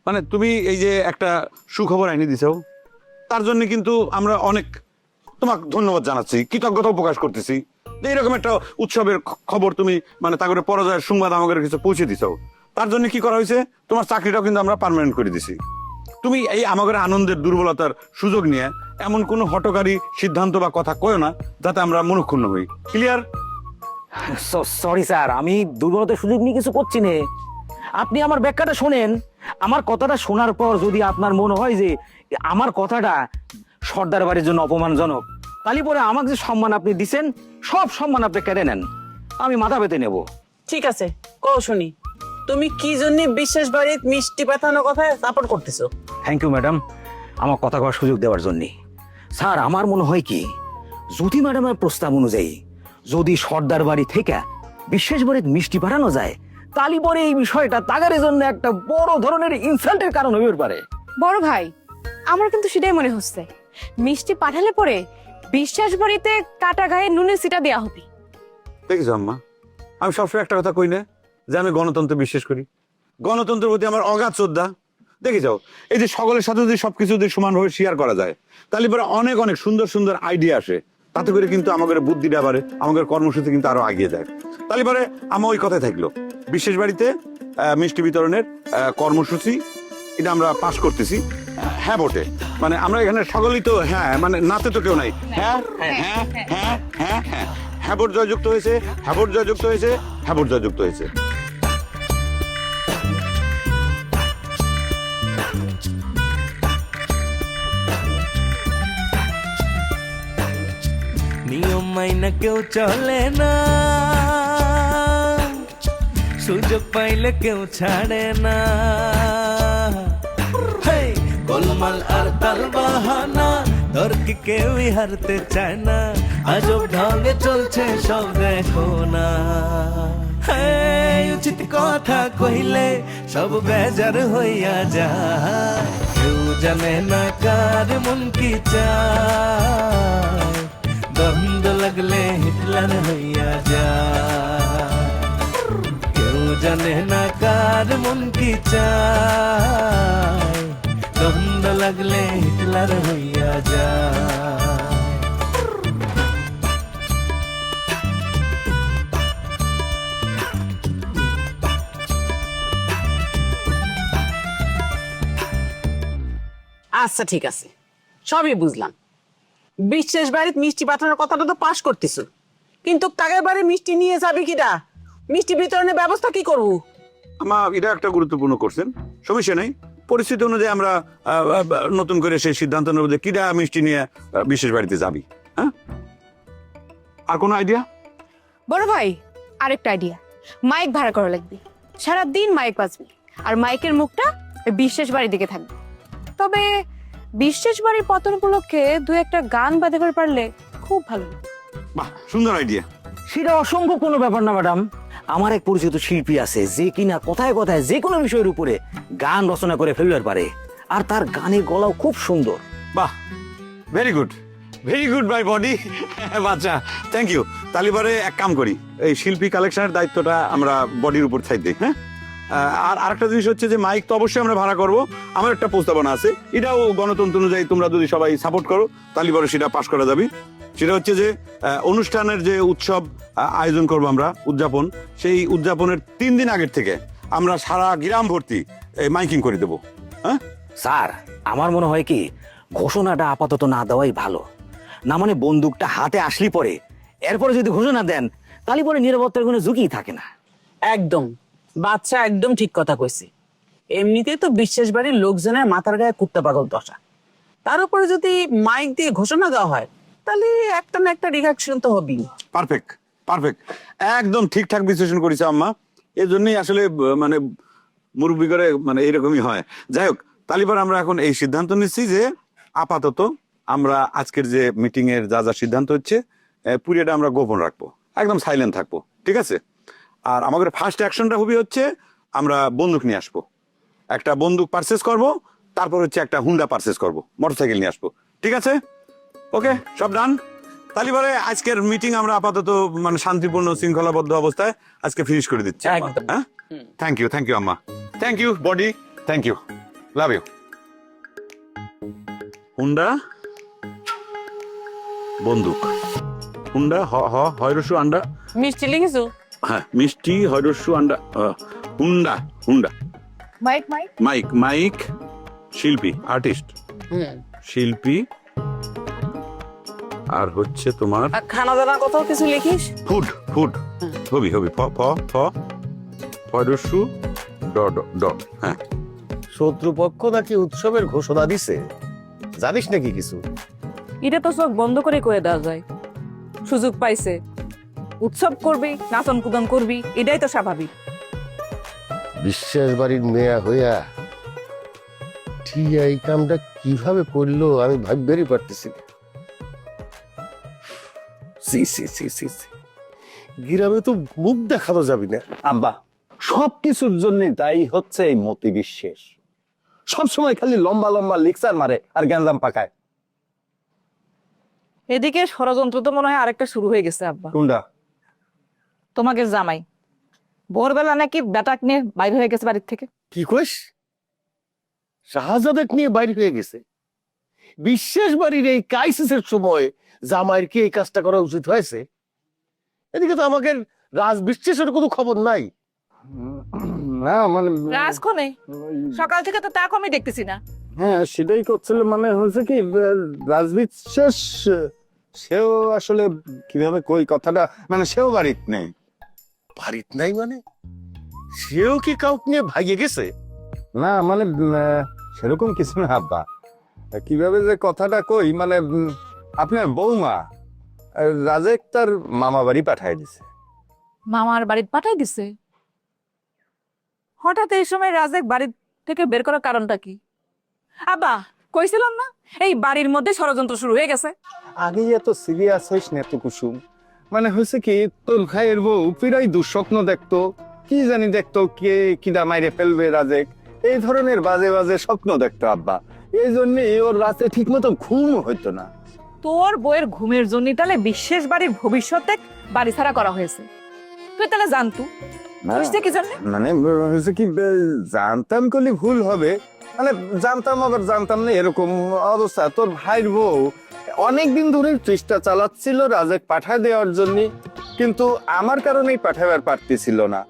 মানে তুমি এই যে একটা সুখবর এনে দিছো, তার জন্য কিন্তু আমরা অনেক তোমাকে ধন্যবাদ জানাচ্ছি, কৃতজ্ঞতা প্রকাশ করতেছি যে এরকম একটা উৎসবের খবর তুমি মানে তারপরে পরাজয়ের সংবাদ আমাদের কাছে পৌঁছে দিছো। তার জন্য কি করা হয়েছে, তোমার চাকরিটাও কিন্তু আমরা পার্মানেন্ট করে দিছি। তুমি এই আমাদের আনন্দের দুর্বলতার সুযোগ নিয়ে এমন কোনো হঠকারী সিদ্ধান্ত বা কথা কয়ো না যাতে আমরা মনক্ষুণ্ণ হই। ক্লিয়ার? সরি স্যার, আমি দুর্বলতার সুযোগ নিয়ে কিছু করছি না। আপনি আমার ব্যাখ্যাটা শোনেন। আমার কথাটা শোনার পর যদি আপনার মনে হয় যে আমার কথাটা সর্দার বাড়ির জন্য অপমানজনক, তাহলে পরে আমাকে যে সম্মান আপনি দিছেন সব সম্মান আপনি কেড়ে নেন, আমি মাথা পেতে নেব। ঠিক আছে, কও শুনি, তুমি কি জন্য বিশেষ বাড়িতে মিষ্টি পাঠানোর কথা সাপোর্ট করতেছো? থ্যাংক ইউ ম্যাডাম, আমার কথা কওয়ার সুযোগ দেওয়ার জন্য। স্যার, আমার মনে হয় কি, জ্যোতি ম্যাডামের প্রস্তাব অনুযায়ী যদি সর্দার বাড়ি থেকে বিশেষ বাড়িতে মিষ্টি পাঠানো যায়, তাহলে পরে এই বিষয়টা তাগারের জন্য একটা বড় ধরনের ইনসাল্টের কারণ হয়ে পারে। বড় ভাই, আমার কিন্তু সেটাই মনে হচ্ছে, মিষ্টি পাঠালে পরে বিশ্বাস বাড়িতে কাটা গায়ে নুনের সিটা দেয়া হবে। দেখেছো আম্মা, আমি সবসময় একটা কথা কই না যে আমি গণতন্ত্রে বিশ্বাস করি, গণতন্ত্রের প্রতি আমার অগাধ শ্রদ্ধা। দেখে যাও, এই যে সকলের সাথে যদি সবকিছু যদি সমানভাবে শেয়ার করা যায়, তাহলে পরে অনেক অনেক সুন্দর সুন্দর আইডিয়া আসে, তাতে করে কিন্তু আমাদের বুদ্ধিটা বাড়ে, আমাদের কর্মসূচি কিন্তু আরো এগিয়ে যায়। তাহলে পরে আমার ওই কথাই থাকলো, বিশেষ বাড়িতে মিষ্টি বিতরণের কর্মসূচি এটা আমরা পাশ করতেছি। হ্যাঁ বটে, মানে আমরা এখানে সকলেই তো হ্যাঁ, মানে নাতে তো কেউ নাই। হ্যাঁ হ্যাঁ হ্যাঁ হ্যাঁ হ্যাঁ হ্যাঁ, হ্যাঁ বোর্ড জয়যুক্ত হয়েছে, হ্যাঁ বোর্ড জয়যুক্ত হয়েছে, হ্যাঁ বোর্ড জয়যুক্ত হয়েছে। নিয়ম মাইনা কেউ চলে না, সুযোগ পাইলে কেউ ছাড়ে না। হেই, গোলমাল আর তাল বাহানা ধরকে কেউই হারতে চায় না, আজব ঢঙ্গে চলছে সব দেখো না। হেই, উচিত কথা কইলে সব বেজার হইয়া যায়, কেউ জানে না কার মন কি চায়, দ্বন্দ্ব লাগলে হিটলার হইয়া যায়, কেউ জানে না কার মন কি চায়, দ্বন্দ্ব লাগলে হিটলার হইয়া যায়। আচ্ছা ঠিক আছে, সবই বুঝলাম। বিশেষ বাড়িতে মিষ্টি পাঠানোর কথাটা তো পাশ করতেছো, কিন্তু তাদের বাড়ি মিষ্টি নিয়ে যাবে কিনা, মিষ্টি বিতরণের ব্যবস্থা কি করবো? আমার এটা একটা গুরুত্বপূর্ণ কোশ্চেন, সমস্যা নেই। পরিস্থিতি অনুযায়ী আমরা নতুন করে সেই সিদ্ধান্ত নেব যে কিরা মিষ্টি নিয়ে বিশেষ বাড়িতে যাবি। হ্যাঁ, আর কোনো আইডিয়া? বড় ভাই, আরেকটা আইডিয়া, মাইক ভাড়া করা লাগবে, সারাদিন মাইক বাজবে, আর মাইকের মুখটা ওই বিশেষ বাড়ির দিকে থাকবে। তবে বিশেষ বাড়ির পতন উপলক্ষে দু একটা গান বাজাতে পারলে খুব ভালো হতো। বাহ, সুন্দর আইডিয়া। সেটা অসম্ভব কোনো ব্যাপার না ম্যাডাম। আমার এক পরিচিত শিল্পী আছে যে কিনা কথায় কথায় যে কোনো বিষয়ের উপরে গান রচনা করে ফেলতে পারে, আর তার গানের গলাও খুব সুন্দর। বাহ, very good, very good my body. বাচ্চা, থ্যাংক ইউ। তাহলে পরে এক কাম করি, এই শিল্পী কালেকশনের দায়িত্বটা আমরা বডির উপর ছাই দিই। হ্যাঁ, আর আরেকটা জিনিস হচ্ছে যে মাইক তো অবশ্যই আমরা ভাড়া করব। আমার একটা প্রস্তাবনা আছে, এটাও গণতন্ত্র অনুযায়ী তোমরা যদি সবাই সাপোর্ট করো তাহলে পরে সেটা পাশ করা যাবে। সেটা হচ্ছে যে অনুষ্ঠানের যে উৎসব আয়োজন করবো আমরা, উদযাপন, সেই উদযাপনের 3 দিন আগের থেকে আমরা সারা গ্রাম ভর্তি মাইকিং করে দেবো। হ্যাঁ স্যার, আমার মনে হয় কি, ঘোষণাটা আপাতত না দেওয়াই ভালো। না মানে বন্দুকটা হাতে আসলি পরে এরপরে যদি ঘোষণা দেন, তাহলে পরে নিরাপত্তার কোনো ঝুঁকি থাকে না। একদম, বাচ্চা একদম ঠিক কথা কইছে। এমনিতেই তো বিশেষ বাড়ির লোকজনের মাথার গায়ে কুত্তা পাগল দশা, তার উপরে যদি মাইক দিয়ে ঘোষণা দেওয়া হয়, তাহলে একটা না একটা রিঅ্যাকশন তো হবেই। পারফেক্ট, পারফেক্ট, একদম ঠিকঠাক বিশ্লেষণ করেছে আম্মা। এর জন্যই আসলে মানে মুরব্বী করে মানে এরকমই হয়। যাই হোক, তাহলে পরে আমরা এখন এই সিদ্ধান্ত নিচ্ছি যে আপাতত আমরা আজকের যে মিটিং এর যা যা সিদ্ধান্ত হচ্ছে পুরোটা আমরা গোপন রাখবো, একদম সাইলেন্ট থাকবো, ঠিক আছে? আর আমাদের ফার্স্ট অ্যাকশনটা হবে হচ্ছে আমরা বন্দুক নিয়ে আসবো, একটা বন্দুক পারচেস করব, তারপর হচ্ছে একটা হুন্ডা পারচেস করব, মোটরসাইকেল নিয়ে আসবো, ঠিক আছে? ওকে, সব ডান। তাহলে পরে আজকের মিটিং আমরা আপাতত মানে শান্তিপূর্ণ শৃঙ্খলাবদ্ধ অবস্থায় আজকে ফিনিশ করে দিচ্ছি। একদম। হ্যাঁ, থ্যাংক ইউ, থ্যাংক ইউ আম্মা, thank you buddy, thank you. Love you. হুন্ডা বন্দুক, হুন্ডা হয়রসু আন্ডা, মিষ্টি লিখেছো? হ্যাঁ মিষ্টি হয়রসু আন্ডা, হুন্ডা হুন্ডা। মাইক মাইক মাইক শিল্পী, আর্টিস্ট, শিল্পী। আর হচ্ছে তোমার আর খানা দানা কোথাও কিছু লিখিস? ফুড, ফুড হবি হবি, ফ ফ ফ হয়রসু ড ড ড। হ্যাঁ শত্রুপক্ষ নাকি উৎসবের ঘোষণা দিছে, জানিস নাকি কিছু? এটা তো চোখ বন্ধ করে কয়ে দেওয়া যায়। সুযোগ পাইছে, উৎসব করবি, নাচন কুদন করবি, এটাই তো স্বাভাবিক। বিশ্বাস বাড়ির মেয়া হইয়া ঠিক এই কামটা কিভাবে করলো আমি ভাববেরই পারতেছি না। সি সি সি সি সি। গ্রামে তো মুখ দেখানো যাবি না। আব্বা, সবকিছুর জন্য দায়ী হচ্ছে এই মতি বিশ্বাস। সবসময় খালি লম্বা লম্বা লেকচার মারে আর গ্যাঞ্জাম পাকায়। এদিকে ষড়যন্ত্র তো মনে হয় আরেকটা শুরু হয়ে গেছে আব্বা। কোনটা? তোমাকে জামাই ভোরবেলা নাকি বেটাক নিয়ে বাইরে হয়ে গেছে বাড়ির থেকে। কি কইস? শাহজাদাক নিয়ে বাইরে হয়ে গেছে? বিশ্বাস বাড়ির এই ক্রাইসিসের সময় জামাইয়ের কি এই কাজটা করা উচিত হয়েছে? এদিকে তো আমাকে রাজ বিশ্বাসের কোনো খবর নাই। না মানে রাজক্ষণে সকাল থেকে তো তা আমি দেখতেছি না। হ্যাঁ সেটাই করছিল। মানে হয়েছে কি, রাজবিশ্বাস সেও আসলে কিভাবে কই কথাটা, মানে সেও বাড়িতে নেই। বাড়িত নাই মানে? সেও কি কাউকে নিয়ে ভাগিয়ে গেছে? না মানে সেরকম কিছু না আব্বা। কিভাবে যে কথাটা কই, মানে আপনার বৌমা রাজেক তার মামা বাড়ি পাঠায় দিছে। মামার বাড়িতে পাঠাই দিছে? হঠাৎ এই সময় রাজেক বাড়ি থেকে বের করার কারণটা কি? আব্বা কইছিলাম না এই বাড়ির মধ্যে ষড়যন্ত্র শুরু হয়ে গেছে। আগে এত সিরিয়াস হইস না তো কুসুম। মানে হয়েছে কি, তোর ভাইয়ের বউ প্রায় দুঃস্বপ্ন দেখতো, কি জানি দেখতো কে কিনা মাইরে ফেলবে রাজেক, এই ধরনের বাজে বাজে স্বপ্ন দেখতো আব্বা। এই জন্য ওর রাতে ঠিক মতো ঘুম হইতো না। তোর বইয়ের ঘুমের জন্য তাহলে বিশেষ বাড়ির ভবিষ্যতে বাড়ি ছাড়া করা হয়েছে। তুই তাহলে জানতু কি জানলে? মানে হয়েছে কি, জানতাম করলে ভুল হবে, মানে জানতাম আবার জানতাম না এরকম অবস্থা। তোর ভাইয়ের বউ অনেকদিন ধরে চেষ্টা চালাচ্ছিল রাজেক পাঠায় দেওয়ার জন্য, কিন্তু আমার কারণেই পাঠাবার পারতেছিল না।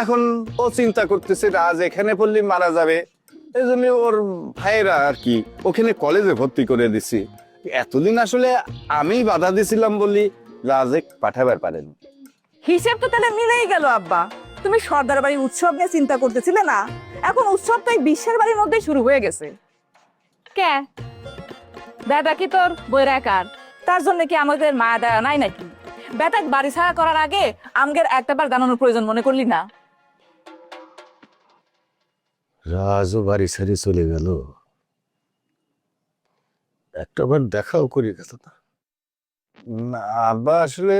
এখন ও চিন্তা করতেছে রাজ এখানে পড়লে মারা যাবে, এই জন্য ওর ভাইয়েরা আর কি ওখানে কলেজে ভর্তি করে দিছি। এতদিন আসলে আমি বাধা দিছিলাম বলি রাজেক পাঠাবার পারেনি। হিসেব তো তাহলে মিলেই গেল আব্বা। তুমি সর্দার বাড়ির উৎসব নিয়ে চিন্তা করতেছিলে না, এখন উৎসব তো এই বিশ্বের বাড়ির মধ্যেই শুরু হয়ে গেছে। কে বেটা কি তোর বইয়ের একার? তার জন্য কি আমাদের মায়া দেয়া নাই নাকি? বেটাক বাড়ি ছাড়া করার আগে আমগের একটাবার জানানোর প্রয়োজন মনে করলি না? রাজও বাড়ি ছেড়ে চলে গেল, একটাবার দেখাও করে গেল না। না আব্বা, আসলে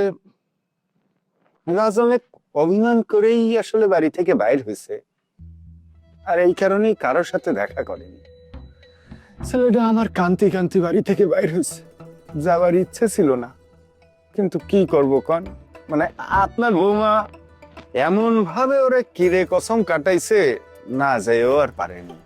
রাজ অনেক অভিমান করেই আসলে বাড়ি থেকে বাইর হয়েছে, আর এই কারণেই কারোর সাথে দেখা করেনি। ছেলেটা আমার কান্তি কান্তি বাড়ি থেকে বাইর হয়েছে, যাওয়ার ইচ্ছে ছিল না, কিন্তু কি করব কন। মানে আপনার বৌমা এমন ভাবে ওরে কিরে কসম কাটাইছে, না যাইও আর পারেনি।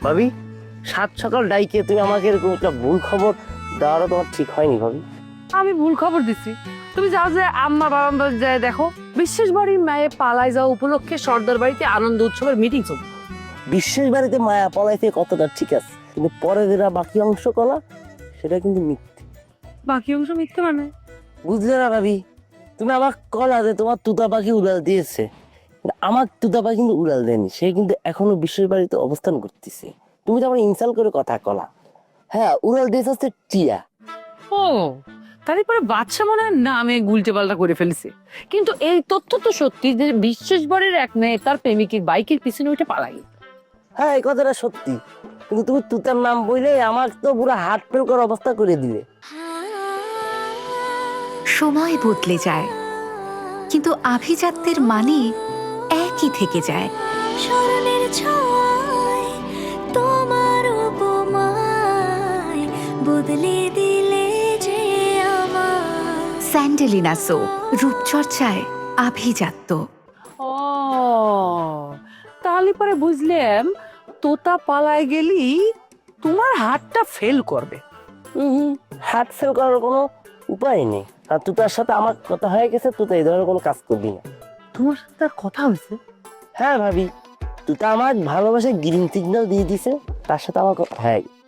ভাবি সাত সকাল ডাইকে তুমি আমাকে এরকম একটা ভুল খবর দেওয়াটা তোমার ঠিক হয়নি ভাবি। আমি ভুল খবর দিছি। তুমি যাও যে আম্মা বাবা যায় দেখো, বিশেষ বাড়ির মায়ে পালাই যাওয়া উপলক্ষে সর্দার বাড়িতে আনন্দ উৎসবের মিটিং চলবে। বিশেষ বাড়িতে মায়া পলাইতে কতটা ঠিক আছে, কিন্তু পরে যেটা বাকি অংশ কলা সেটা কিন্তু মিথ্যে। বাকি অংশ মিথ্যে মানে? বুঝলে না ভাবি, তুমি আমার কলা যে তোমার তুতা পাখি উড়াল দিয়েছে, আমার তুতা পাখি কিন্তু উড়াল দেয়নি, সে কিন্তু এখনো বিশেষ বাড়িতে অবস্থান করতেছে। তুমি তো আমার ইনসাল্ট করে কথা কলা। হ্যাঁ উড়াল দিয়েছে হচ্ছে টিয়া। ও তারপরে বাচ্চা মনে হয় নামে গুলটে পাল্টা করে ফেলেছে। কিন্তু এই তথ্য তো সত্যি যে বিশেষ বাড়ির এক মেয়ে তার প্রেমিকের বাইকের পিছনে উঠে পালাই। হ্যাঁ এই কথাটা সত্যি, কিন্তু তুমি তুতার নাম বললে আমার তো পুরো হার্ট ফেল করার অবস্থা করে দিলে। সময় বদলে যায়, কিন্তু আভিজাত্যের মানে একই থেকে যায়। স্মরণের ছোঁয়ায় তোমার উপমায় বদলে দিলে যে আমার। স্যান্ডেলিনা সো, রূপচর্চায় আভিজাত্য। ও তাহলে পরে বুঝলাম তোতা পালায় গেলি তোমার হাতটা ফেল করবে। হাত ফেল করার কোনো উপায় নেই। আর তুই তার সাথে আমার কথা হয়ে গেছে, তুই তো এই ধরনের কোনো কাজ করবি না। তোমার সাথে তার কথা হয়েছে? হ্যাঁ ভাবি, তুই তো আমার ভালোবাসায় গ্রিন সিগন্যাল দিয়ে দিছে, তার সাথে আমার কথা হয়ে গেছে।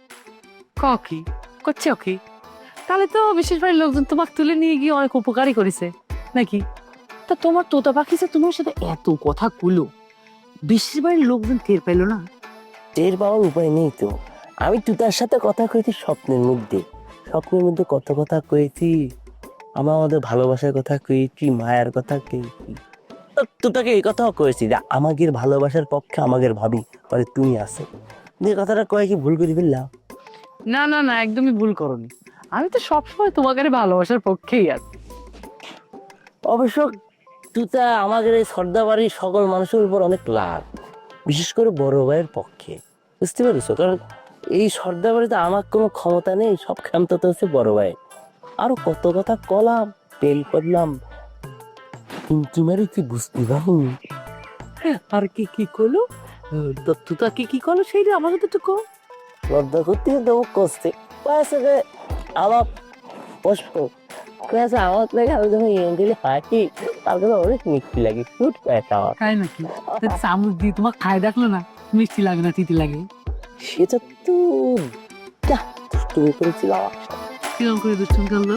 কি করছে কি? তাহলে তো বিশেষ বাড়ির লোকজন তোমাকে তুলে নিয়ে গিয়ে অনেক উপকারই করেছে নাকি? তা তোমার তোতা পাখি যে তোমার সাথে এত কথা কুলো, বিশেষ বাড়ির লোকজন টের পেলো না? টের পাওয়ার উপায় নেই তো। আমি তুই তার সাথে কথা কইছি স্বপ্নের মধ্যে, স্বপ্নের মধ্যে কত কথা কয়েছি। আমাদের ভালোবাসার কথা কয়েছি, মায়ের কথা কয়েছি। তুই তাকে এই কথাও কয়েছি যে আমাদের ভালোবাসার পক্ষে আমাদের ভাবি পরে তুমি আসো। যে কথাটা কয়ে কি ভুল করে ফেললাম? না না না, একদমই ভুল করনি। আমি তো সবসময় তোমাকে ভালোবাসার পক্ষেই আছি। অবশ্য তুই তা আমাদের এই সর্দাবাড়ির সকল মানুষের উপর অনেক লাভ, বিশেষ করে বড় ভাইয়ের পক্ষে, বুঝতে পারিস? কারণ এই সর্দাবাড়িতে আমার কোনো ক্ষমতা নেই, সব ক্ষমতা তো হচ্ছে বড় ভাই। আরো কত কথা কলাম, তেল করলাম, কিন্তু মেরে তুই বুঝতে পারিনি। আর কি কি করলো? তুতা কি করলো সেইটা আমাকে তো একটু কও। লজ্জা করতে দেবো কষ্টে আমার পুষ্প আমার লাগে, আমি যখন এন্ডেলে হাঁটি তার কাছে অনেক মিষ্টি লাগে, ফুট কয়েকটা আমার। তাই নাকি? চামচ দিয়ে তোমার খায় দেখলো না মিষ্টি লাগে না তিতি লাগে? সেটা তো দুষ্টুমি করেছিল আমার সাথে। কিরকম করে দুষ্টুমি করলো?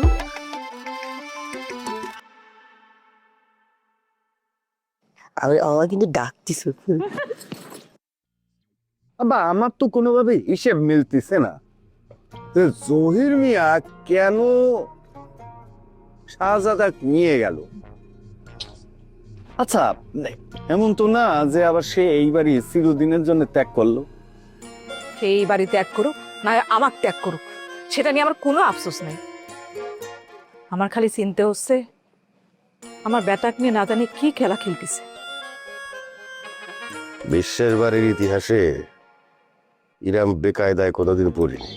আমার কিন্তু ডাকতিস। আবার আমার তো কোনোভাবে হিসেব মিলতেছে না, জহির মিয়া কেন শাহজাদা নিয়ে গেল? আচ্ছা, এমন তো না যে আবার সে এইবারই চিরদিনের জন্য ত্যাগ করলো। সেই বাড়ি ত্যাগ করুক না আমার ত্যাগ করুক, সেটা নিয়ে আমার কোনো আফসোস নেই। আমার খালি চিনতে হচ্ছে আমার বেটাক নিয়ে না জানি কি খেলা খেলতেছে। বিশ্বাস বাড়ির ইতিহাসে ইরাম বেকায়দায় কোনোদিন পড়িনি।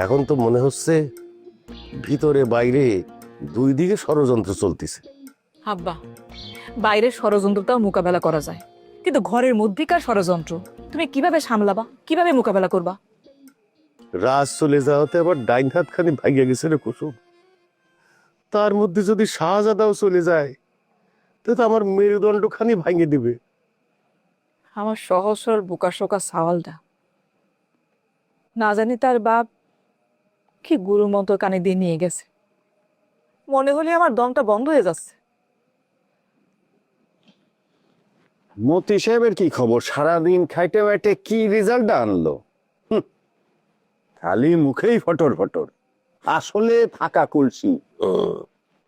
এখন তো মনে হচ্ছে ভিতরে বাইরে দুই দিকে ষড়যন্ত্র চলতেছে। আব্বা, বাইরের ষড়যন্ত্রটাও মোকাবেলা করা যায়, কিন্তু ঘরের মধ্যেকার ষড়যন্ত্র তুমি কিভাবে সামলাবা, কিভাবে মোকাবেলা করবা? রাজ চলে যাওয়াতে আবার ডাইন হাত খানি ভাইয়া গেছে রে কুসুম। তার মধ্যে যদি শাহজাদাও চলে যায় তো আমার মেরুদণ্ড খানি ভাঙে দিবে। আমার সহজ সরল বোকা শোকা সাওয়ালটা না জানি তার বাপ কি গুরু মন্ত্র কানে দিয়ে নিয়ে গেছে, মনে হলে আমার দমটা বন্ধ হয়ে যাচ্ছে। মতি সাহেবের কি খবর? সারাদিন খাইটে বাইটে কি রেজাল্ট আনলো? খালি মুখেই ফটর ফটর, আসলে ফাঁকা কলসি।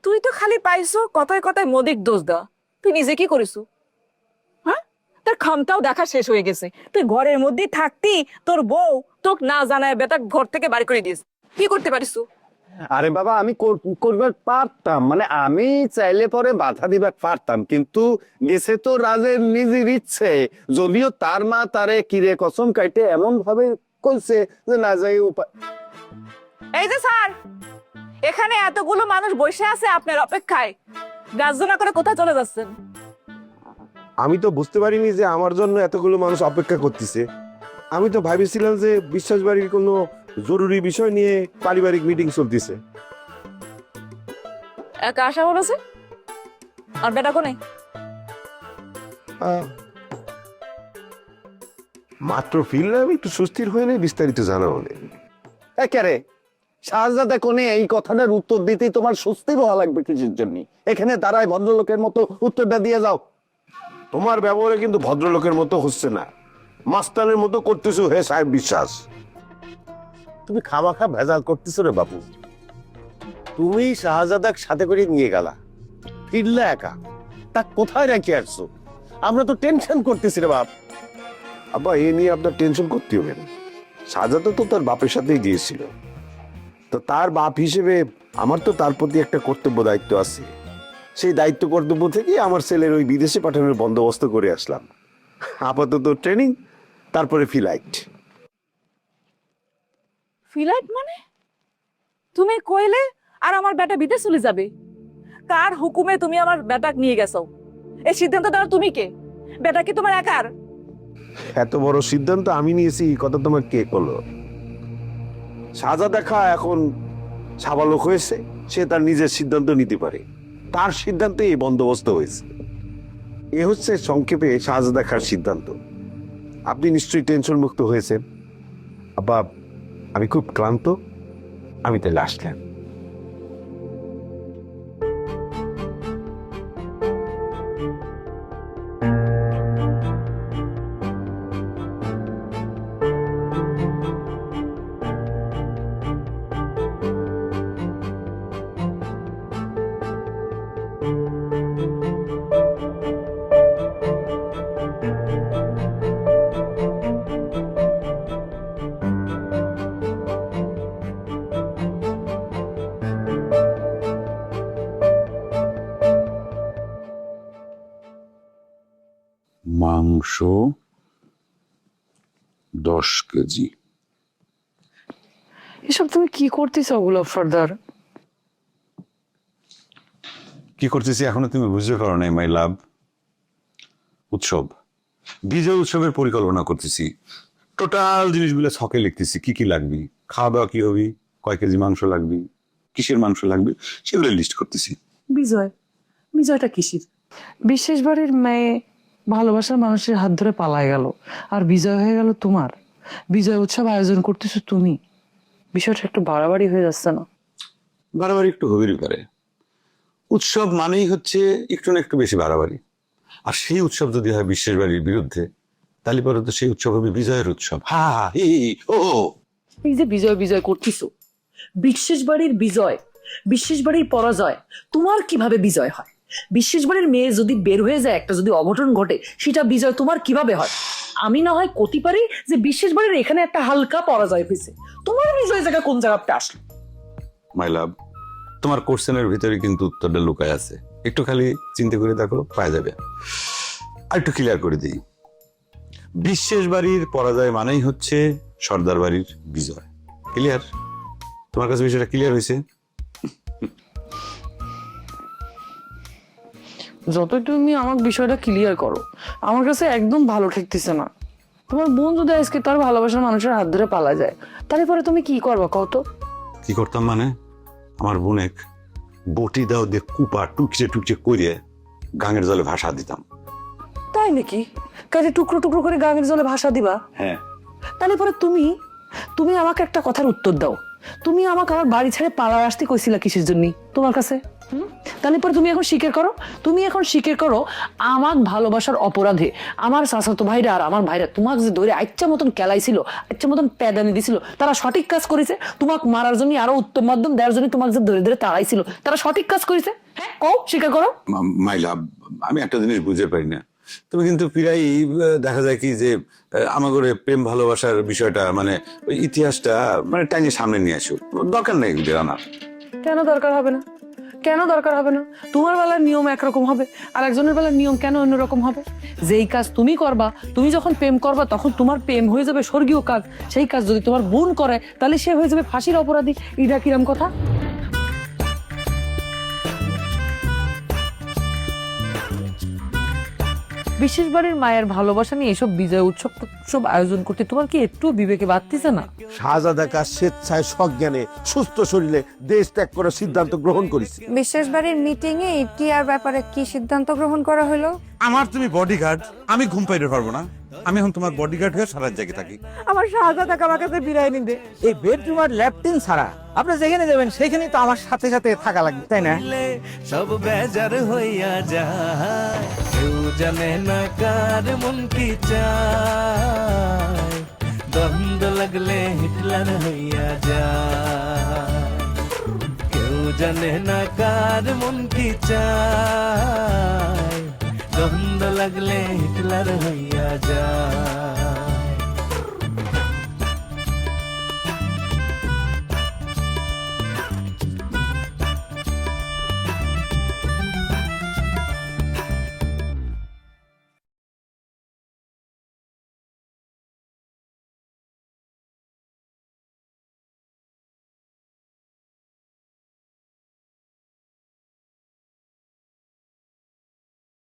তুই তো খালি পাইছো কথায় কথায় মোদিক দোষ দেওয়া, তুই নিজে কি করিসু? হ্যাঁ, তোর ক্ষমতাও দেখা শেষ হয়ে গেছে। তুই ঘরের মধ্যে থাকতি, তোর বউ তোকে না জানায় বেটা ঘর থেকে বাড়ি করে দিস, কি করতে পারিসু? আরে বাবা, আমি করবার পারতাম, মানে আমি চাইলে পরে বাধা দিবার পারতাম, কিন্তু গেছে তো রাজের নিজের ইচ্ছে। যদিও তার মা তারে কিরে কসম কাইটে এমন ভাবে কইছে যে না যাই উপায়। এই যে স্যার, এখানে এতগুলো মানুষ বসে আছে আপনার অপেক্ষায়, গার্জনা করে কোথায় চলে যাচ্ছেন? আমি তো বুঝতে পারিনি যে আমার জন্য এতগুলো মানুষ অপেক্ষা করতেছে। আমি তো ভাবছিলাম যে বিশ্বাস বাড়ির কোনো জরুরি বিষয় নিয়ে পারিবারিক মিটিং চলতেছে। একা আসা বলেছে, আর বেটা কোনে? মাত্র ফিরলাম, একটু সুস্থির হয়ে নেই, বিস্তারিত জানাবো। একেরে শাহজাদা কোনে এই কথাটার উত্তর দিতেই তোমার স্বস্তি হওয়া লাগবে কিসের জন্য? এখানে দাঁড়ায় ভদ্রলোকের মতো উত্তরটা দিয়ে যাও। তোমার ব্যবহারে কিন্তু ভদ্রলোকের মতো হচ্ছে না, মাস্টারের মতো করতেছো হে সাহেব বিশ্বাস। তুমি খামাখা ভেজাল করতেছো রে বাপু। তুমি শাহজাদাক সাথে করে নিয়ে গেলা, ফিরলে একা, তা কোথায় রেখে আসছো? আমরা তো টেনশন করতেছি রে বাপ। আব্বা, এ নিয়ে আপনার টেনশন করতে হবে না। শাহজাদা তো তার বাপের সাথেই গিয়েছিল, তো তার বাপ হিসেবে আমার তো তার প্রতি একটা কর্তব্য দায়িত্ব আছে। সেই দায়িত্ব কর্তব্য থেকে আমার ছেলের ওই বিদেশে পাঠানোর বন্দোবস্ত করে আসলাম। আপাতত ট্রেনিং, তারপরে ফ্লাইট। ফ্লাইট মানে? তুমি কইলে আর আমার বেটা বিদেশ চলে যাবে? কার হুকুমে তুমি আমার বেটাক নিয়ে গেছো? এই সিদ্ধান্ত দেওয়ার তুমি কে? বেটা কি তোমার একার? এত বড় সিদ্ধান্ত আমি নিয়েছি, কথা তোমার কে করলো? শাহজাদা খা এখন সাবালক হয়েছে, সে তার নিজের সিদ্ধান্ত নিতে পারে। তার সিদ্ধান্তে এই বন্দোবস্ত হয়েছে। এ হচ্ছে সংক্ষেপে শাহজাদা খার সিদ্ধান্ত। আপনি নিশ্চয়ই টেনশন মুক্ত হয়েছেন। আব্বা, আমি খুব ক্লান্ত, আমি তাহলে আসলাম। মাংস 10 কেজি। এসব তুমি কি করতেছো ওগুলো সর্দার? কি করতেছি এখনো তুমি বুঝতে পারো নাই মাই লাভ? উৎসব, বিজয় উৎসবের পরিকল্পনা করতেছি। টোটাল জিনিসগুলো ছকে লিখতেছি, কি কি লাগবে, খাওয়া দাওয়া কি হবে, কয় কেজি মাংস লাগবে, কিসের মাংস লাগবে, সেগুলো লিস্ট করতেছি। বিজয়টা কিসের? বিশেষ বাড়ির মেয়ে ভালোবাসার মানুষের হাত ধরে পালায় গেল, আর বিজয় হয়ে গেল তোমার। বিজয় উৎসব আয়োজন করতেছো তুমি। বিষয়টা একটু বাড়াবাড়ি হয়ে যাচ্ছে না? বাড়াবাড়ি একটু হবেই পারে। উৎসব মানেই হচ্ছে একটু না একটু বেশি বাড়াবাড়ি। আর সেই উৎসব যদি হয় বিশেষ বাড়ির বিরুদ্ধে, তাহলে পরে তো সেই উৎসব হবে বিজয়ের উৎসব। হা হি ও। এই যে বিজয় বিজয় করতেছো, বিশেষ বাড়ির বিজয়, বিশেষ বাড়ির পরাজয় তোমার কিভাবে বিজয় হয়? বিশেষ বাড়ির মেয়ে যদি বের হয়ে যায়, একটা যদি অঘটন ঘটে, সেটা বিজয় তোমার কিভাবে হয়? আমি না হয় করতে পারি যে বিশেষ বাড়ির এখানে একটা হালকা পরাজয় হয়েছে, তোমার বিজয় জায়গা কোন জায়গাটা আসলো? মাই লাভ, তোমার কোশ্চেনের ভিতরে কিন্তু উত্তরটা লুকায় আছে। একটু খালি চিন্তা করে দেখো, পাওয়া যাবে। আর একটু ক্লিয়ার করে দিই, বিশেষ বাড়ির পরাজয় মানেই হচ্ছে সর্দার বাড়ির বিজয়। ক্লিয়ার? তোমার কাছে বিষয়টা ক্লিয়ার হয়েছে? যতই তুমি আমাকে বিষয়টা ক্লিয়ার করো, আমার কাছে একদম ভালো ঠেকতেছে না। তোমার বোন যদি আজকে তার ভালোবাসার মানুষের হাত ধরে পালা যায়, তাহলে পরে তুমি কি করবা কত? কি করতাম মানে, আমার বোনেক বটি দাও দিয়ে কুপা টুকছে টুকছে করে গাঙের জলে ভাসা দিতাম। তাই নাকি? কাজে টুকরো টুকরো করে গাঙের জলে ভাসা দিবা? হ্যাঁ। তাহলে পরে তুমি আমাকে একটা কথার উত্তর দাও। তুমি আমাকে আমার বাড়ি ছেড়ে পালায় আসতে কইছিলা কিসের জন্য তোমার কাছে? তাহলে পরে তুমি এখন স্বীকার করো, আমার ভালোবাসার অপরাধে আমার চাচাতো ভাইরা আর আমার ভাইরা তোমাকে যে ধরে আচ্ছা মতন কেলাইছিল, আচ্ছা মতন প্যাদানি দিছিল, তারা সঠিক কাজ করেছে? তোমাকে মারার জন্য আরো উত্তম মাধ্যম দেওয়ার জন্য তোমাকে যে ধরে ধরে তাড়াইছিল, তারা সঠিক কাজ করেছে? হ্যাঁ, কও, স্বীকার করো। মাই লাভ, আমি একটা জিনিস বুঝতে পারি না, তুমি কিন্তু প্রায় দেখা যায় কি যে আমাদের প্রেম ভালোবাসার বিষয়টা মানে ওই ইতিহাসটা মানে টাইনে সামনে নিয়ে আসো। দরকার নেই এগুলো আনার। কেন দরকার হবে না? কেন দরকার হবে না? তোমার বেলার নিয়ম একরকম হবে, আর একজনের বেলার নিয়ম কেন অন্যরকম হবে? যেই কাজ তুমি করবা, তুমি যখন প্রেম করবা তখন তোমার প্রেম হয়ে যাবে স্বর্গীয় কাজ। সেই কাজ যদি তোমার বোন করে, তাহলে সে হয়ে যাবে ফাঁসির অপরাধী। এটা কিরম কথা? বিশেষ বাড়ির মায়ের ভালোবাসা নিয়ে এসব বিজয় উৎসব আয়োজন করতে তোমার কি একটু বিবেকে বাড়তেছে না? শাহজাদা কা স্বেচ্ছায় সজ্ঞানে সুস্থ শরীরে দেশ ত্যাগ করার সিদ্ধান্ত গ্রহণ করেছে। বিশেষ বাড়ির মিটিং এ টিআর ব্যাপারে কি সিদ্ধান্ত গ্রহণ করা হলো? আমার তুমি বডিগার্ড, আমি ঘুম পাইতে পারবো না। আমি এখন তোমার বডিগার্ড হয়ে সারা জায়গায় থাকি। আমার শাহজাদা আমার কাছে বিদায় নিন দে। এই বেডরুম আর ল্যাপটিন ছাড়া আপনি যেখানে যাবেন সেখানেই তো আমার সাথে সাথে থাকা লাগবে, তাই না? সব বেজার হইয়া যায়, কেউ জানে না কার মন কি চায়, দ্বন্দ্ব লাগলে হিটলার হইয়া যায়, কেউ জানে না কার মন কি চায়, দ্বন্দ্ব লাগলে হিটলার হইয়া যায়।